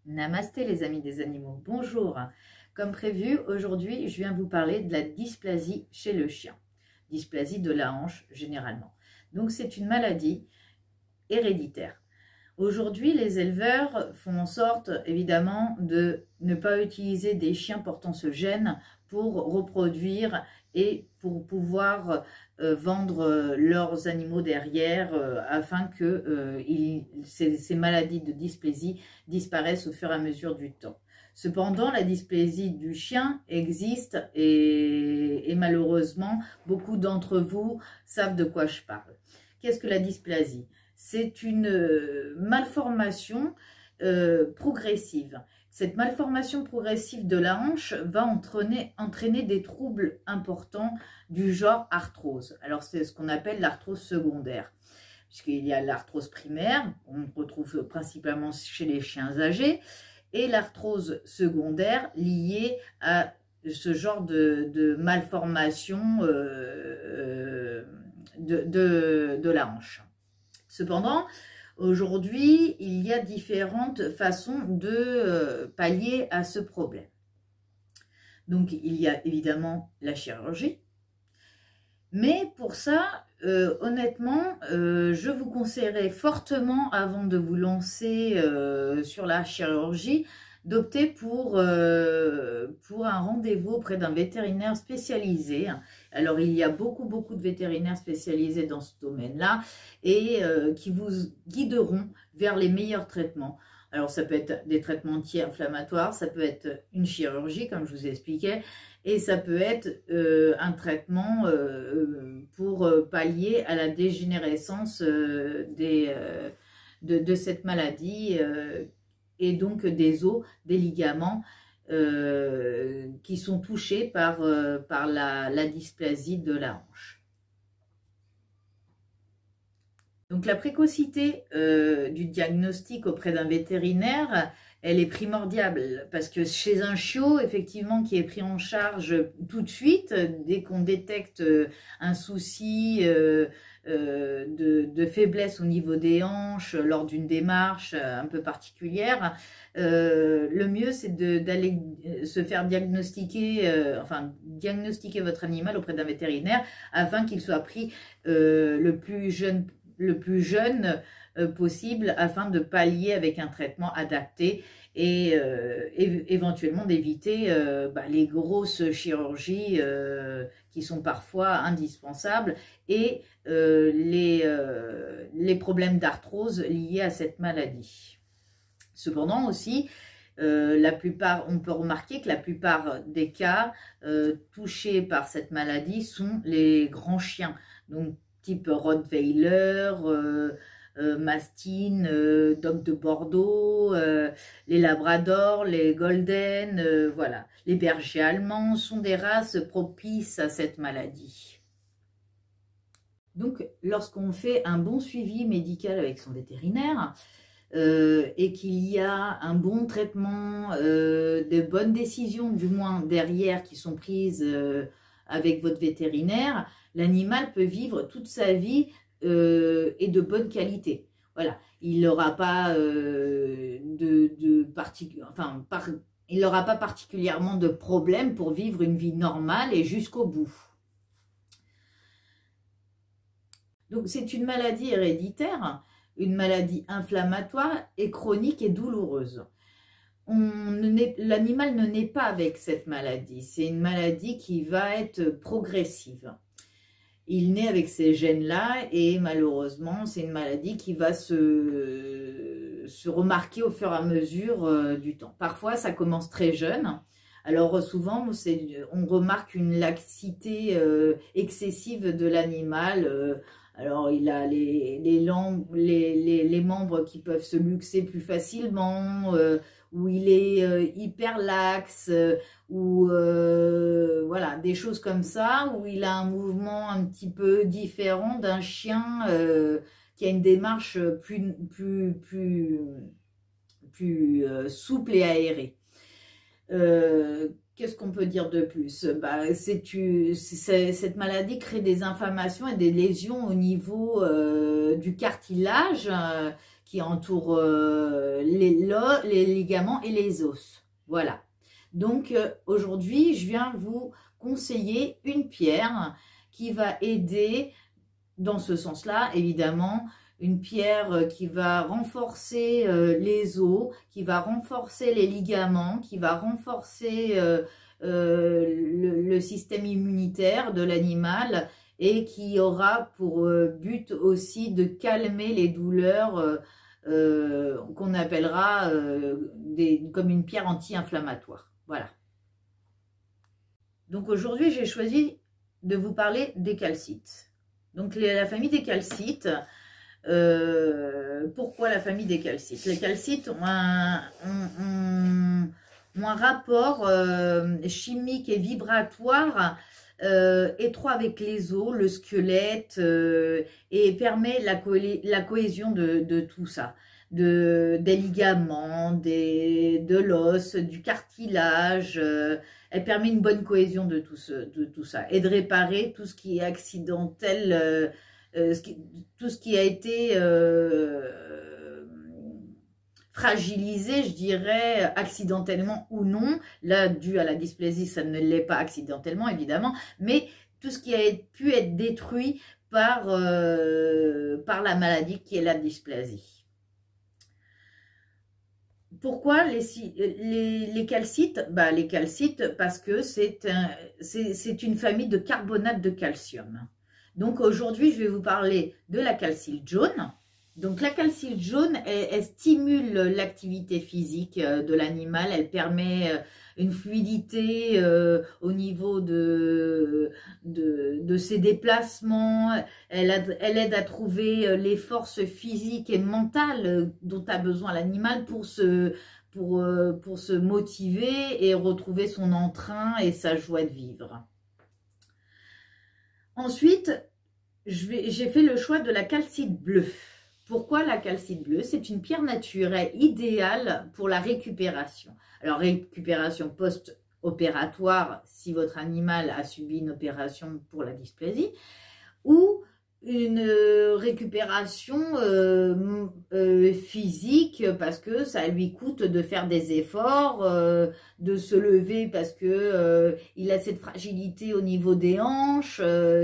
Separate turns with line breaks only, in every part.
Namasté les amis des animaux, bonjour. Comme prévu, aujourd'hui, je viens vous parler de la dysplasie chez le chien. Dysplasie de la hanche, généralement. Donc, c'est une maladie héréditaire. Aujourd'hui, les éleveurs font en sorte, évidemment, de ne pas utiliser des chiens portant ce gène pour reproduire et pour pouvoir vendre leurs animaux derrière afin que ces maladies de dysplasie disparaissent au fur et à mesure du temps. Cependant, la dysplasie du chien existe et malheureusement, beaucoup d'entre vous savent de quoi je parle. Qu'est-ce que la dysplasie? C'est une malformation progressive. Cette malformation progressive de la hanche va entraîner des troubles importants du genre arthrose. Alors, c'est ce qu'on appelle l'arthrose secondaire, puisqu'il y a l'arthrose primaire, on retrouve principalement chez les chiens âgés, et l'arthrose secondaire liée à ce genre de malformation de la hanche. Cependant, aujourd'hui, il y a différentes façons de pallier à ce problème. Donc, il y a évidemment la chirurgie. Mais pour ça, honnêtement, je vous conseillerais fortement, avant de vous lancer sur la chirurgie, d'opter pour un rendez-vous auprès d'un vétérinaire spécialisé. Alors, il y a beaucoup de vétérinaires spécialisés dans ce domaine-là et qui vous guideront vers les meilleurs traitements. Alors, ça peut être des traitements anti-inflammatoires, ça peut être une chirurgie, comme je vous expliquais, et ça peut être un traitement pour pallier à la dégénérescence de cette maladie et donc des os, des ligaments qui sont touchés par la dysplasie de la hanche. Donc la précocité du diagnostic auprès d'un vétérinaire, elle est primordiale parce que chez un chiot, effectivement, qui est pris en charge tout de suite, dès qu'on détecte un souci de faiblesse au niveau des hanches lors d'une démarche un peu particulière, le mieux c'est d'aller se faire diagnostiquer, diagnostiquer votre animal auprès d'un vétérinaire afin qu'il soit pris le plus jeune possible afin de pallier avec un traitement adapté et éventuellement d'éviter les grosses chirurgies qui sont parfois indispensables et les problèmes d'arthrose liés à cette maladie. Cependant aussi, on peut remarquer que la plupart des cas touchés par cette maladie sont les grands chiens, donc type Rottweiler, Mastin, Dog de Bordeaux, les Labradors, les Golden, voilà. Les bergers allemands sont des races propices à cette maladie. Donc, lorsqu'on fait un bon suivi médical avec son vétérinaire et qu'il y a un bon traitement, de bonnes décisions du moins derrière qui sont prises avec votre vétérinaire, l'animal peut vivre toute sa vie et de bonne qualité. Voilà, il n'aura pas il n'aura pas particulièrement de problème pour vivre une vie normale et jusqu'au bout. Donc c'est une maladie héréditaire, une maladie inflammatoire et chronique et douloureuse. L'animal ne naît pas avec cette maladie, c'est une maladie qui va être progressive. Il naît avec ces gènes-là et malheureusement, c'est une maladie qui va se remarquer au fur et à mesure du temps. Parfois, ça commence très jeune. Alors souvent, on remarque une laxité excessive de l'animal. Alors, il a les membres qui peuvent se luxer plus facilement, où il est hyper laxe, voilà, des choses comme ça, où il a un mouvement un petit peu différent d'un chien qui a une démarche plus souple et aérée. Qu'est-ce qu'on peut dire de plus? Cette maladie crée des inflammations et des lésions au niveau du cartilage qui entoure les ligaments et les os. Voilà. Donc aujourd'hui, je viens vous conseiller une pierre qui va aider dans ce sens-là, évidemment, une pierre qui va renforcer les os, qui va renforcer les ligaments, qui va renforcer le système immunitaire de l'animal et qui aura pour but aussi de calmer les douleurs qu'on appellera comme une pierre anti-inflammatoire. Voilà. Donc aujourd'hui, j'ai choisi de vous parler des calcites. Donc la famille des calcites, pourquoi la famille des calcites? Les calcites ont un rapport chimique et vibratoire étroit avec les os, le squelette, et permet la cohésion de tout ça, des ligaments, de l'os, du cartilage. Elle permet une bonne cohésion de tout ça et de réparer tout ce qui est accidentel, tout ce qui a été fragilisé, je dirais, accidentellement ou non. Là, dû à la dysplasie, ça ne l'est pas accidentellement, évidemment, mais tout ce qui a pu être détruit par la maladie qui est la dysplasie. Pourquoi les calcites? Bah, les calcites, parce que c'est une famille de carbonate de calcium. Donc aujourd'hui, je vais vous parler de la calcite jaune. Donc la calcite jaune, elle stimule l'activité physique de l'animal, elle permet une fluidité au niveau de ses déplacements, elle aide à trouver les forces physiques et mentales dont a besoin l'animal pour se motiver et retrouver son entrain et sa joie de vivre. Ensuite, j'ai fait le choix de la calcite bleue. Pourquoi la calcite bleue? C'est une pierre naturelle idéale pour la récupération. Alors, récupération post-opératoire, si votre animal a subi une opération pour la dysplasie, ou une récupération physique parce que ça lui coûte de faire des efforts, de se lever parce que il a cette fragilité au niveau des hanches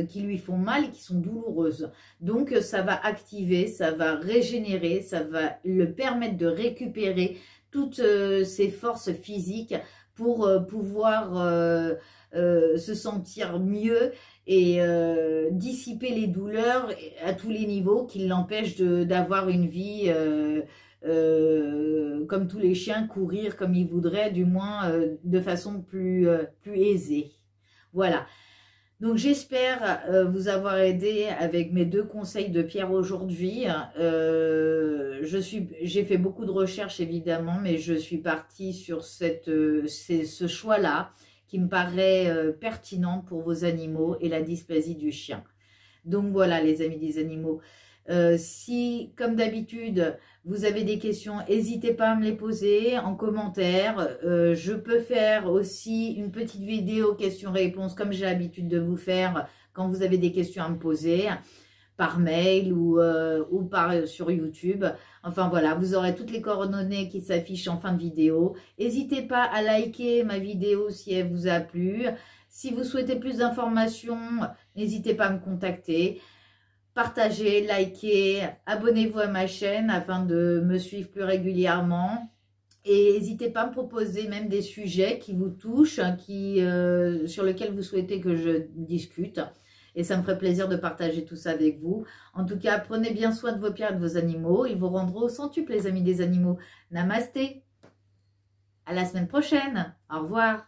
qui lui font mal et qui sont douloureuses. Donc ça va activer, ça va régénérer, ça va le permettre de récupérer toutes ses forces physiques pour pouvoir se sentir mieux et dissiper les douleurs à tous les niveaux qui l'empêchent d'avoir une vie comme tous les chiens, courir comme ils voudraient, du moins de façon plus aisée. Voilà. Donc j'espère vous avoir aidé avec mes 2 conseils de pierre aujourd'hui. J'ai fait beaucoup de recherches évidemment, mais je suis partie sur ce choix-là qui me paraît pertinent pour vos animaux et la dysplasie du chien. Donc voilà les amis des animaux. Si, comme d'habitude, vous avez des questions, n'hésitez pas à me les poser en commentaire. Je peux faire aussi une petite vidéo questions-réponses comme j'ai l'habitude de vous faire quand vous avez des questions à me poser par mail ou sur YouTube. Enfin voilà, vous aurez toutes les coordonnées qui s'affichent en fin de vidéo. N'hésitez pas à liker ma vidéo si elle vous a plu. Si vous souhaitez plus d'informations, n'hésitez pas à me contacter. Partagez, likez, abonnez-vous à ma chaîne afin de me suivre plus régulièrement. Et n'hésitez pas à me proposer même des sujets qui vous touchent, sur lesquels vous souhaitez que je discute. Et ça me ferait plaisir de partager tout ça avec vous. En tout cas, prenez bien soin de vos pierres et de vos animaux. Ils vous rendront au centuple, les amis des animaux. Namasté. À la semaine prochaine. Au revoir.